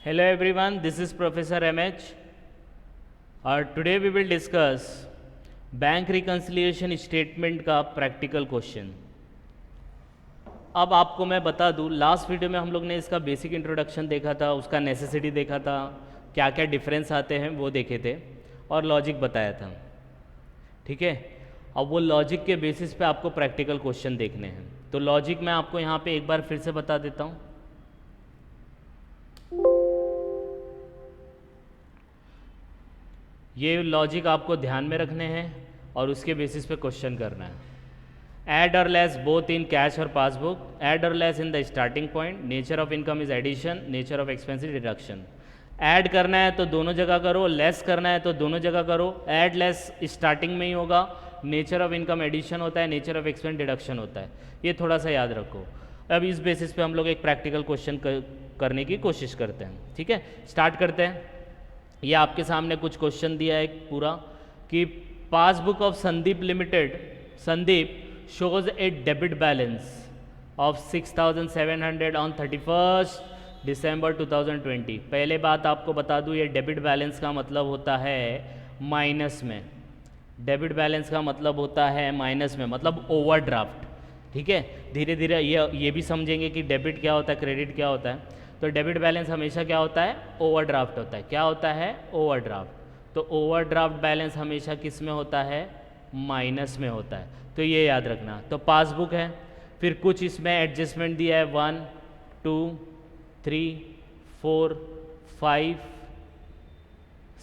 Hello everyone, this is Professor MH. Today we will discuss bank reconciliation statement का practical question. अब आपको मैं बता दूं, लास्ट वीडियो में हम लोग ने इसका बेसिक इंट्रोडक्शन देखा था, उसका नेसेसिटी देखा था, क्या क्या डिफरेंस आते हैं वो देखे थे और लॉजिक बताया था। ठीक है, अब वो लॉजिक के बेसिस पे आपको प्रैक्टिकल क्वेश्चन देखने हैं। तो लॉजिक मैं आपको यहाँ पे एक बार फिर से बता देता हूँ। ये लॉजिक आपको ध्यान में रखने हैं और उसके बेसिस पे क्वेश्चन करना है। ऐड और लेस बोथ इन कैश और पासबुक, ऐड और less in the starting point, nature of income is addition, nature of expense is deduction. Add करना है तो दोनों जगह करो, लेस करना है तो दोनों जगह करो। ऐड लेस स्टार्टिंग में ही होगा, नेचर ऑफ इनकम एडिशन होता है, नेचर ऑफ एक्सपेंस डिडक्शन होता है। ये थोड़ा सा याद रखो। अब इस बेसिस पे हम लोग एक प्रैक्टिकल क्वेश्चन करने की कोशिश करते हैं। ठीक है, स्टार्ट करते हैं। ये आपके सामने कुछ क्वेश्चन दिया है पूरा कि passbook of Sandeep limited, Sandeep shows A debit balance of 6,700 on 31 December 2020। पहले बात आपको बता दूं, ये डेबिट बैलेंस का मतलब होता है माइनस में। डेबिट बैलेंस का मतलब होता है माइनस में, मतलब ओवरड्राफ्ट। ठीक है, धीरे धीरे ये भी समझेंगे कि डेबिट क्या होता है, क्रेडिट क्या होता है। तो डेबिट बैलेंस हमेशा क्या होता है, ओवरड्राफ्ट होता है। क्या होता है, ओवरड्राफ्ट। तो ओवरड्राफ्ट बैलेंस हमेशा किस में होता है, माइनस में होता है। तो ये याद रखना। तो पासबुक है, फिर कुछ इसमें एडजस्टमेंट दिया है 1 2 3 4 5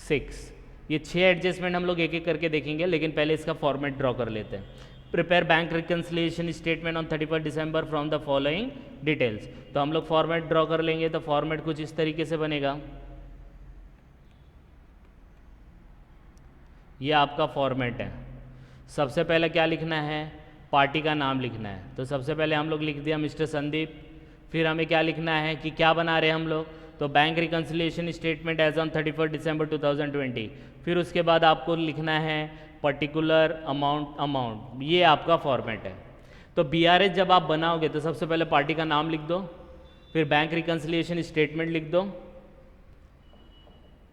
6। ये 6 एडजस्टमेंट हम लोग एक एक करके देखेंगे, लेकिन पहले इसका फॉर्मेट ड्रॉ कर लेते हैं। Prepare bank reconciliation statement on 31 December from the following details. तो हम लोग फॉर्मेट ड्रॉ कर लेंगे। तो फॉर्मेट कुछ इस तरीके से बनेगा। ये आपका फॉर्मेट है। सबसे पहले क्या लिखना है, पार्टी का नाम लिखना है। तो सबसे पहले हम लोग लिख दिया मिस्टर संदीप। फिर हमें क्या लिखना है कि क्या बना रहे हैं हम लोग, तो bank reconciliation statement as on 31 December 2020। फिर उसके बाद आपको लिखना है पर्टिकुलर अमाउंट। ये आपका फॉर्मेट है। तो बीआरएस जब आप बनाओगे तो सबसे पहले पार्टी का नाम लिख दो, फिर बैंक रिकन्सिलिएशन स्टेटमेंट लिख दो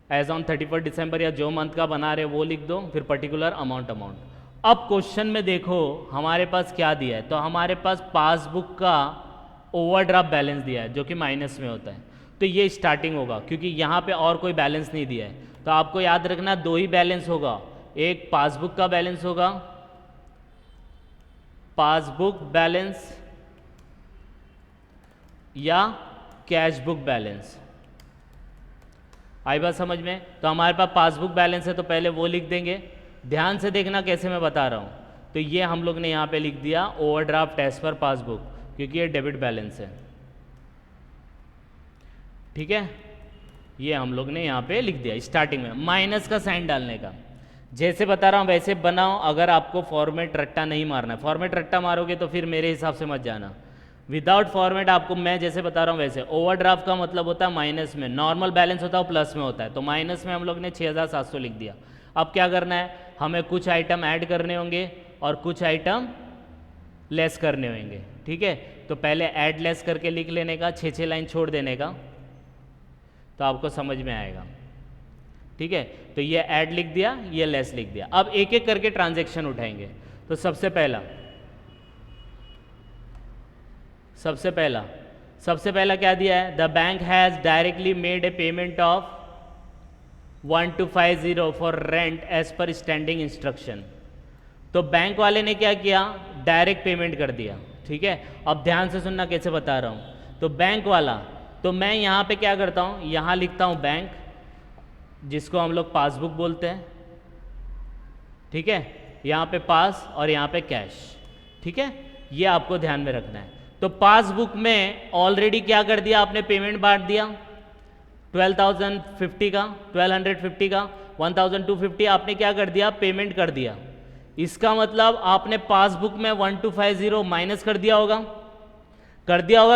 एज ऑन 31 दिसंबर, या जो मंथ का बना रहे वो लिख दो, फिर पर्टिकुलर अमाउंट। अब क्वेश्चन में देखो हमारे पास क्या दिया है, तो हमारे पास पासबुक का ओवरड्राफ्ट बैलेंस दिया है जो कि माइनस में होता है। तो ये स्टार्टिंग होगा, क्योंकि यहाँ पे और कोई बैलेंस नहीं दिया है। तो आपको याद रखना, दो ही बैलेंस होगा, एक पासबुक का बैलेंस होगा, पासबुक बैलेंस, या कैश बुक बैलेंस। आई बात समझ में। तो हमारे पास पासबुक बैलेंस है तो पहले वो लिख देंगे। ध्यान से देखना कैसे मैं बता रहा हूँ। तो ये हम लोग ने यहाँ पे लिख दिया ओवरड्राफ्ट एज पर पासबुक, क्योंकि ये डेबिट बैलेंस है। ठीक है, ये हम लोग ने यहाँ पे लिख दिया। स्टार्टिंग में माइनस का साइन डालने का, जैसे बता रहा हूँ वैसे बनाओ। अगर आपको फॉर्मेट रट्टा नहीं मारना है, फॉर्मेट रट्टा मारोगे तो फिर मेरे हिसाब से मत जाना। विदाउट फॉर्मेट आपको मैं जैसे बता रहा हूँ वैसे। ओवरड्राफ्ट का मतलब होता है माइनस में, नॉर्मल बैलेंस होता है प्लस में होता है। तो माइनस में हम लोग ने 6,700 लिख दिया। अब क्या करना है, हमें कुछ आइटम ऐड करने होंगे और कुछ आइटम लेस करने होंगे। ठीक है, तो पहले ऐड लेस करके लिख लेने का, 6 लाइन छोड़ देने का, तो आपको समझ में आएगा। ठीक है, तो ये ऐड लिख दिया, ये लेस लिख दिया। अब एक एक करके ट्रांजैक्शन उठाएंगे। तो सबसे पहला क्या दिया है, the bank has directly made a payment of 1250 for rent as per standing instruction. तो बैंक वाले ने क्या किया, डायरेक्ट पेमेंट कर दिया। ठीक है, अब ध्यान से सुनना कैसे बता रहा हूँ। तो बैंक वाला, तो मैं यहाँ पे क्या करता हूँ, यहाँ लिखता हूँ बैंक, जिसको हम लोग पासबुक बोलते हैं। ठीक है, यहाँ पे पास और यहाँ पे कैश। ठीक है, ये आपको ध्यान में रखना है। तो पासबुक में ऑलरेडी क्या कर दिया आपने, पेमेंट बांट दिया। 12,050 का, 1250 का, 1,250 आपने क्या कर दिया, पेमेंट कर दिया। इसका मतलब आपने पासबुक में 1250 माइनस कर दिया होगा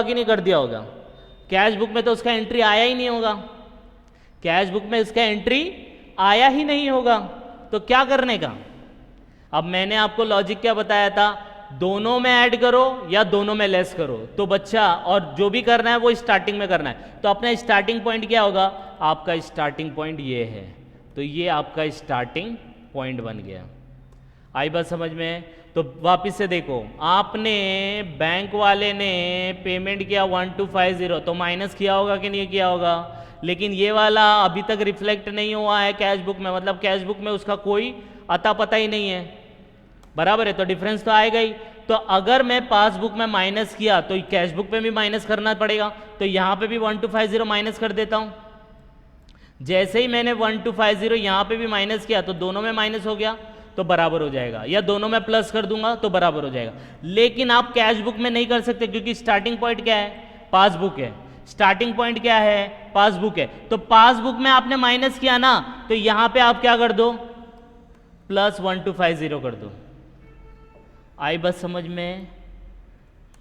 कि नहीं कर दिया होगा। कैश बुक में तो उसका एंट्री आया ही नहीं होगा, कैश बुक में इसका एंट्री आया ही नहीं होगा। तो क्या करने का, अब मैंने आपको लॉजिक क्या बताया था, दोनों में ऐड करो या दोनों में लेस करो। तो बच्चा और जो भी करना है वो स्टार्टिंग में करना है। तो अपना स्टार्टिंग पॉइंट क्या होगा, आपका स्टार्टिंग पॉइंट ये है, तो ये आपका स्टार्टिंग पॉइंट बन गया। आई बात समझ में? तो वापस से देखो, आपने बैंक वाले ने पेमेंट किया 1250, तो माइनस किया होगा कि नहीं किया होगा, लेकिन ये वाला अभी तक रिफ्लेक्ट नहीं हुआ है कैश बुक में, मतलब कैश बुक में उसका कोई अता पता ही नहीं है, बराबर है, तो डिफरेंस तो आएगा ही। तो अगर मैं पासबुक में माइनस किया तो कैश बुक पे भी माइनस करना पड़ेगा, तो यहाँ पे भी 1250 माइनस कर देता हूँ। जैसे ही मैंने 1250 यहाँ पे भी माइनस किया तो दोनों में माइनस हो गया, तो बराबर हो जाएगा, या दोनों में प्लस कर दूंगा तो बराबर हो जाएगा। लेकिन आप कैश बुक में नहीं कर सकते, क्योंकि स्टार्टिंग पॉइंट क्या है, पासबुक है। स्टार्टिंग पॉइंट क्या है, पासबुक है। तो पासबुक में आपने माइनस किया ना, तो यहां पे आप क्या कर दो, प्लस 1250 कर दो। आई बस समझ में?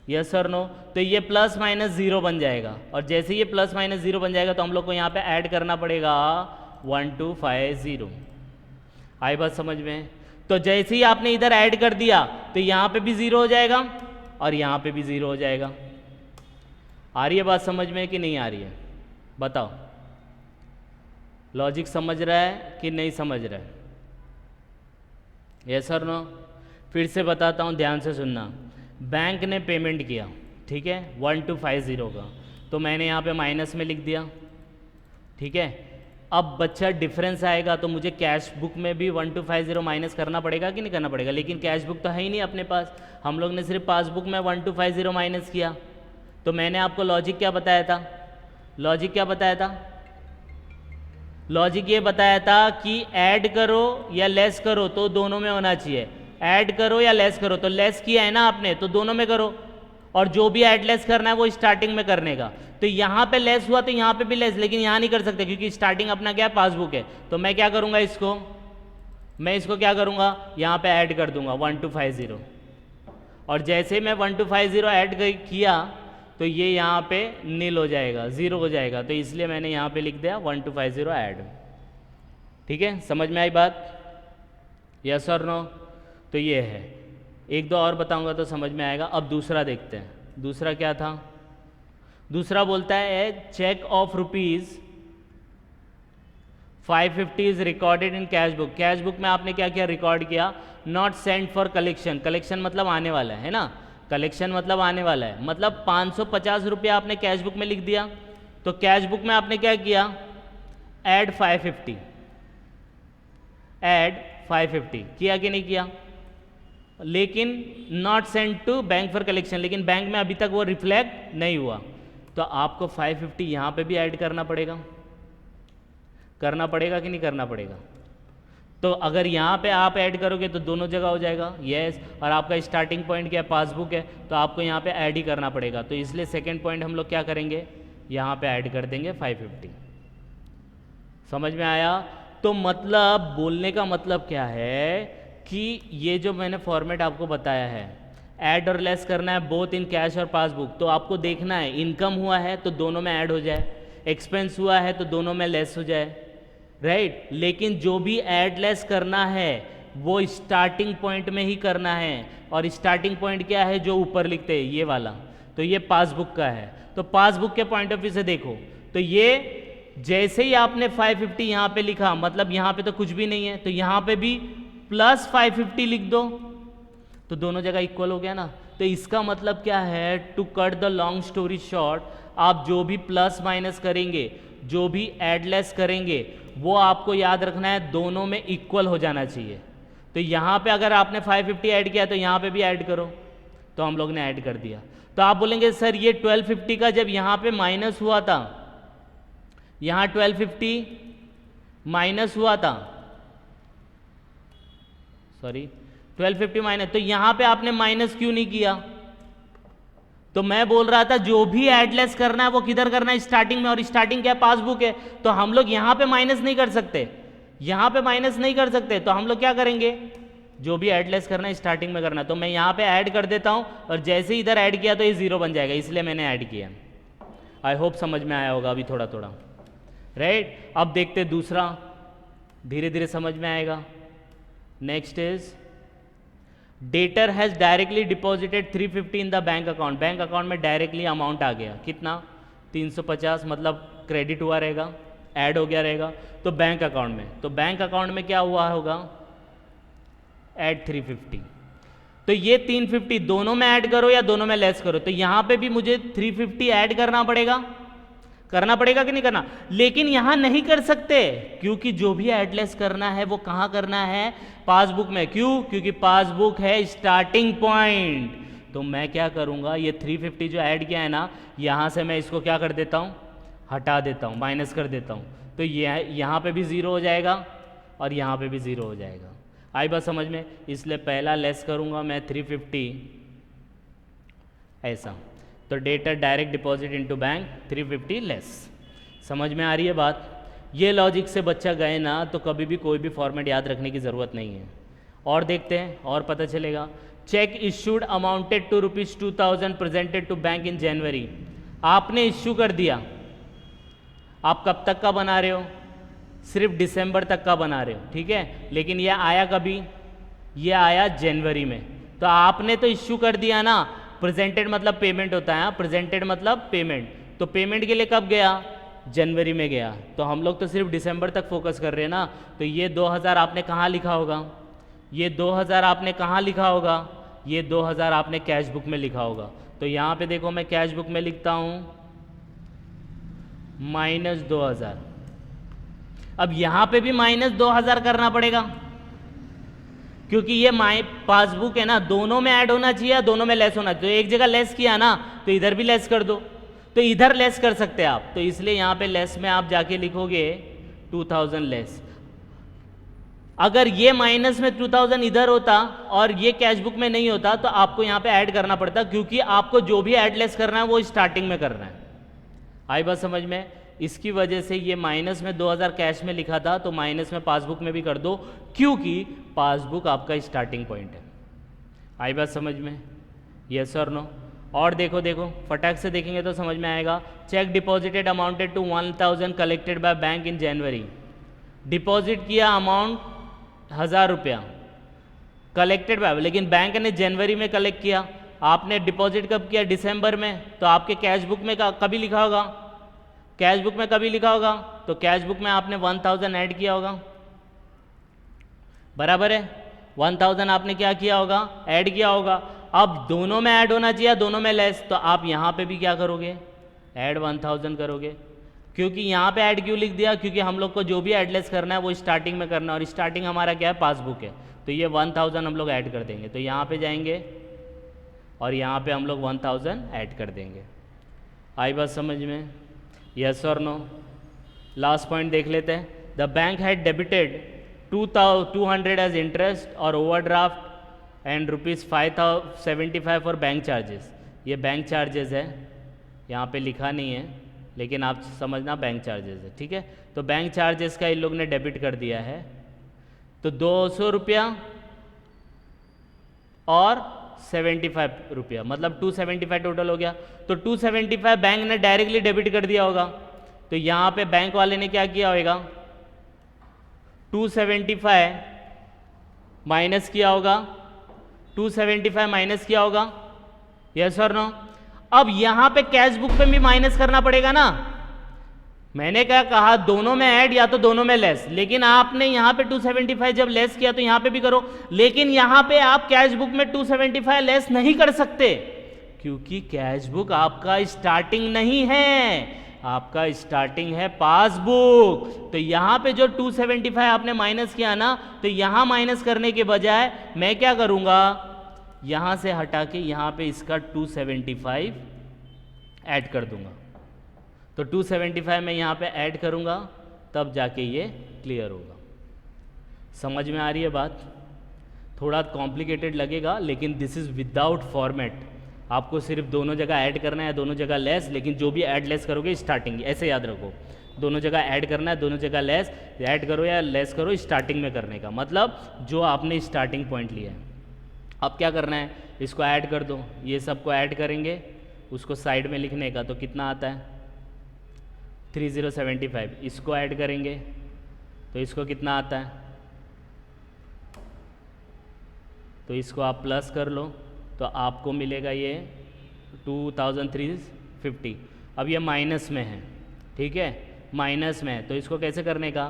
यस और नो? तो ये प्लस माइनस जीरो बन जाएगा, और जैसे ये प्लस माइनस जीरो बन जाएगा तो हम लोग को यहाँ पे ऐड करना पड़ेगा 1250। आई बात समझ में? तो जैसे ही आपने इधर ऐड कर दिया तो यहाँ पे भी जीरो हो जाएगा और यहाँ पे भी जीरो हो जाएगा। आ रही है बात समझ में कि नहीं आ रही है? बताओ, लॉजिक समझ रहा है कि नहीं समझ रहा है? यस और नो? फिर से बताता हूँ, ध्यान से सुनना। बैंक ने पेमेंट किया, ठीक है, 1250 का, तो मैंने यहाँ पे माइनस में लिख दिया, ठीक है। अब बच्चा डिफरेंस आएगा तो मुझे कैश बुक में भी 1250 माइनस करना पड़ेगा कि नहीं करना पड़ेगा, लेकिन कैश बुक तो है ही नहीं अपने पास, हम लोग ने सिर्फ पासबुक में 1250 माइनस किया। तो मैंने आपको लॉजिक क्या बताया था, लॉजिक क्या बताया था, लॉजिक ये बताया था कि ऐड करो या लेस करो तो दोनों में होना चाहिए, ऐड करो या लेस करो, तो लेस किया है ना आपने तो दोनों में करो, और जो भी ऐड लेस करना है वो स्टार्टिंग में करने का। तो यहाँ पे लेस हुआ तो यहाँ पे भी लेस, लेकिन यहाँ नहीं कर सकते क्योंकि स्टार्टिंग अपना क्या है, पासबुक है। तो मैं क्या करूँगा, इसको मैं इसको क्या करूँगा, यहाँ पे ऐड कर दूंगा 1250, और जैसे मैं 1250 ऐड किया तो ये यहाँ पे नील हो जाएगा, ज़ीरो हो जाएगा, तो इसलिए मैंने यहाँ पे लिख दिया 1250 ऐड। ठीक है, समझ में आई बात? यस और नो? तो ये है, एक दो और बताऊंगा तो समझ में आएगा। अब दूसरा देखते हैं, दूसरा क्या था, दूसरा बोलता है cheque of rupees 550 is recorded in cash book. Cash book में आपने क्या किया, रिकॉर्ड किया, not send for collection, collection मतलब आने वाला है ना, कलेक्शन मतलब आने वाला है, मतलब 550 रुपया आपने कैश बुक में लिख दिया। तो कैश बुक में आपने क्या किया, ऐड 550, ऐड 550 किया कि नहीं किया, लेकिन not send to bank for collection, लेकिन बैंक में अभी तक वो रिफ्लेक्ट नहीं हुआ। तो आपको 550 यहाँ पे भी ऐड करना पड़ेगा, करना पड़ेगा कि नहीं करना पड़ेगा? तो अगर यहाँ पे आप ऐड करोगे तो दोनों जगह हो जाएगा, यस। और आपका स्टार्टिंग पॉइंट क्या है, पासबुक है, तो आपको यहाँ पे ऐड ही करना पड़ेगा। तो इसलिए सेकंड पॉइंट हम लोग क्या करेंगे, यहाँ पे ऐड कर देंगे 550। समझ में आया? तो मतलब बोलने का मतलब क्या है कि ये जो मैंने फॉर्मेट आपको बताया है, ऐड और लेस करना है बोथ इन कैश और पासबुक। तो आपको देखना है, इनकम हुआ है तो दोनों में ऐड हो जाए, एक्सपेंस हुआ है तो दोनों में लेस हो जाए, राइट। लेकिन जो भी ऐड लेस करना है वो स्टार्टिंग पॉइंट में ही करना है, और स्टार्टिंग पॉइंट क्या है, जो ऊपर लिखते हैं ये वाला, तो ये पासबुक का है। तो पासबुक के पॉइंट ऑफ व्यू से देखो तो ये जैसे ही आपने 550 यहाँ पे लिखा, मतलब यहाँ पे तो कुछ भी नहीं है, तो यहाँ पे भी प्लस 550 लिख दो, तो दोनों जगह इक्वल हो गया ना। तो इसका मतलब क्या है, to cut the long story short, आप जो भी प्लस माइनस करेंगे, जो भी ऐड लेस करेंगे, वो आपको याद रखना है दोनों में इक्वल हो जाना चाहिए। तो यहाँ पे अगर आपने 550 ऐड किया तो यहाँ पे भी ऐड करो, तो हम लोग ने ऐड कर दिया। तो आप बोलेंगे सर ये 1250 का जब यहाँ पे माइनस हुआ था, यहाँ 1250 माइनस हुआ था, सॉरी 1250 माइनस, तो यहाँ पे आपने माइनस क्यों नहीं किया? तो मैं बोल रहा था जो भी एडलेस करना है वो किधर करना है, स्टार्टिंग में, और स्टार्टिंग क्या, पासबुक है। तो हम लोग यहाँ पे माइनस नहीं कर सकते, यहाँ पे माइनस नहीं कर सकते, तो हम लोग क्या करेंगे, जो भी एडलेस करना है स्टार्टिंग में करना है। तो मैं यहाँ पे ऐड कर देता हूँ, और जैसे ही इधर ऐड किया तो ये जीरो बन जाएगा, इसलिए मैंने ऐड किया। आई होप समझ में आया होगा अभी थोड़ा थोड़ा, राइट। अब देखते दूसरा, धीरे धीरे समझ में आएगा। Next is debtor has directly deposited 350 in the bank account, bank account में डायरेक्टली अमाउंट आ गया, कितना 350, मतलब क्रेडिट हुआ रहेगा, ऐड हो गया रहेगा तो बैंक अकाउंट में, तो बैंक अकाउंट में क्या हुआ होगा, ऐड 350। तो ये 350 दोनों में ऐड करो या दोनों में लेस करो, तो यहाँ पे भी मुझे 350 ऐड करना पड़ेगा कि नहीं करना, लेकिन यहां नहीं कर सकते क्योंकि जो भी एडलेस करना है वो कहां करना है, पासबुक में। क्यों? क्योंकि पासबुक है स्टार्टिंग पॉइंट। तो मैं क्या करूंगा, ये 350 जो ऐड किया है ना, यहां से मैं इसको क्या कर देता हूं, हटा देता हूं, माइनस कर देता हूं, तो ये यहां पे भी ज़ीरो हो जाएगा और यहां पे भी ज़ीरो हो जाएगा। आई बात समझ में? इसलिए पहला लेस करूंगा मैं 350 ऐसा, तो debtor direct deposit into bank 350 less. समझ में आ रही है बात? ये लॉजिक से बच्चा गए ना तो कभी भी कोई भी फॉर्मेट याद रखने की ज़रूरत नहीं है। और देखते हैं और पता चलेगा। Cheque issued amounted to ₹2000 presented to bank in January, आपने इश्यू कर दिया। आप कब तक का बना रहे हो, सिर्फ दिसंबर तक का बना रहे हो, ठीक है, लेकिन ये आया कभी, ये आया जनवरी में, तो आपने तो इश्यू कर दिया ना। प्रेजेंटेड मतलब पेमेंट होता है, प्रेजेंटेड मतलब पेमेंट, तो पेमेंट के लिए कब गया, जनवरी में गया, तो हम लोग तो सिर्फ दिसंबर तक फोकस कर रहे हैं ना। तो ये 2000 आपने कहाँ लिखा होगा, ये 2000 आपने कहाँ लिखा होगा, ये 2000 आपने कैश बुक में लिखा होगा। तो यहाँ पे देखो मैं कैश बुक में लिखता हूँ -2000। अब यहाँ पे भी -2000 करना पड़ेगा क्योंकि ये पासबुक है ना, दोनों में ऐड होना चाहिए, दोनों में लेस होना चाहिए। तो एक जगह लेस किया ना तो इधर भी लेस कर दो, तो इधर लेस कर सकते हैं आप, तो इसलिए यहाँ पे लेस में आप जाके लिखोगे 2000 लेस। अगर ये माइनस में 2000 इधर होता और ये कैश बुक में नहीं होता तो आपको यहाँ पे ऐड करना पड़ता, क्योंकि आपको जो भी ऐड लेस करना है वो स्टार्टिंग में करना है। आई बात समझ में? इसकी वजह से ये माइनस में 2000 कैश में लिखा था तो माइनस में पासबुक में भी कर दो, क्योंकि पासबुक आपका स्टार्टिंग पॉइंट है। आई बात समझ में? यस और नो? और देखो फटाक से देखेंगे तो समझ में आएगा। Cheque deposited amounted to 1000 collected by bank in January, deposit किया अमाउंट 1000 रुपया, कलेक्टेड बाय, लेकिन बैंक ने जनवरी में कलेक्ट किया, आपने डिपॉजिट कब किया, दिसंबर में, तो आपके कैश बुक में कभी लिखा होगा, कैश बुक में कभी लिखा होगा, तो कैश बुक में आपने 1000 ऐड किया होगा, बराबर है, 1000 आपने क्या किया होगा, ऐड किया होगा। अब दोनों में ऐड होना चाहिए, दोनों में लेस, तो आप यहाँ पे भी क्या करोगे, ऐड 1000 करोगे। क्योंकि यहाँ पे ऐड क्यों लिख दिया, क्योंकि हम लोग को जो भी ऐड लेस करना है वो स्टार्टिंग में करना है, और स्टार्टिंग हमारा क्या है, पासबुक है, तो ये 1000 हम लोग ऐड कर देंगे। तो यहाँ पे जाएंगे और यहाँ पे हम लोग 1000 ऐड कर देंगे। आई बात समझ में? यस और नो? लास्ट पॉइंट देख लेते हैं। The bank had debited 200 as interest और overdraft and ₹575 for bank charges. ये बैंक चार्जेस है, यहाँ पे लिखा नहीं है लेकिन आप समझना बैंक चार्जेस है, ठीक है। तो बैंक चार्जेस का इन लोग ने डेबिट कर दिया है, तो 200 रुपया और 75 रुपया, मतलब 275 टोटल हो गया। तो 275 बैंक ने डायरेक्टली डेबिट कर दिया होगा, तो यहाँ पे बैंक वाले ने क्या किया होगा, 275 माइनस किया होगा, 275 माइनस किया होगा, यस और नो? अब यहां पे कैश बुक पे भी माइनस करना पड़ेगा ना। मैंने क्या कहा, दोनों में ऐड या तो दोनों में लेस, लेकिन आपने यहां पे 275 जब लेस किया तो यहां पे भी करो, लेकिन यहां पे आप कैश बुक में 275 लेस नहीं कर सकते, क्योंकि कैश बुक आपका स्टार्टिंग नहीं है, आपका स्टार्टिंग है पासबुक। तो यहां पे जो 275 आपने माइनस किया ना, तो यहां माइनस करने के बजाय मैं क्या करूंगा, यहां से हटा के यहां पे इसका 275 ऐड कर दूंगा। तो 275 मैं यहां पे ऐड करूंगा, तब जाके ये क्लियर होगा। समझ में आ रही है बात? थोड़ा कॉम्प्लिकेटेड लगेगा, लेकिन दिस इज विदाउट फॉर्मेट। आपको सिर्फ दोनों जगह ऐड करना है, दोनों जगह लेस, लेकिन जो भी ऐड लेस करोगे स्टार्टिंग, ऐसे याद रखो, दोनों जगह ऐड करना है, दोनों जगह लेस, ऐड करो या लेस करो, स्टार्टिंग में करने का मतलब जो आपने स्टार्टिंग पॉइंट लिया है। अब क्या करना है, इसको ऐड कर दो, ये सबको ऐड करेंगे, उसको साइड में लिखने का, तो कितना आता है 3075, इसको ऐड करेंगे तो इसको कितना आता है तो इसको आप प्लस कर लो तो आपको मिलेगा ये 2350। अब ये माइनस में है, ठीक है, माइनस में है, तो इसको कैसे करने का,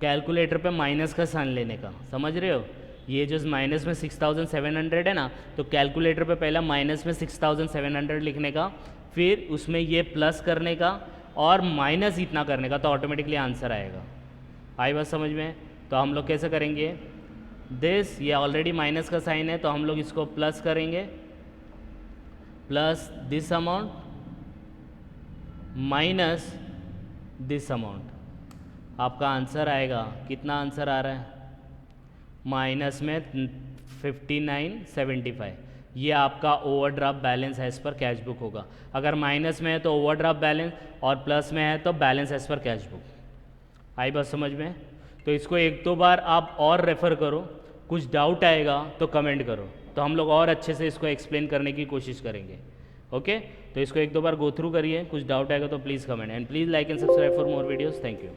कैलकुलेटर पे माइनस का साइन लेने का, समझ रहे हो। ये जो माइनस में 6700 है ना, तो कैलकुलेटर पे पहला माइनस में 6700 लिखने का, फिर उसमें ये प्लस करने का और माइनस इतना करने का, तो ऑटोमेटिकली आंसर आएगा। आई बात समझ में। तो हम लोग कैसे करेंगे, दिस, ये ऑलरेडी माइनस का साइन है तो हम लोग इसको प्लस करेंगे, plus this amount minus this amount, आपका आंसर आएगा, कितना आंसर आ रहा है, माइनस में 5975। ये आपका overdraft balance as per cash book होगा। अगर माइनस में है तो ओवरड्राफ्ट बैलेंस और प्लस में है तो balance as per cash book. आई बात समझ में। तो इसको एक दो बार आप और रेफ़र करो, कुछ डाउट आएगा तो कमेंट करो, तो हम लोग और अच्छे से इसको एक्सप्लेन करने की कोशिश करेंगे। ओके, तो इसको एक दो बार गो थ्रू करिए, कुछ डाउट आएगा तो please comment, and please like and subscribe for more videos. Thank you.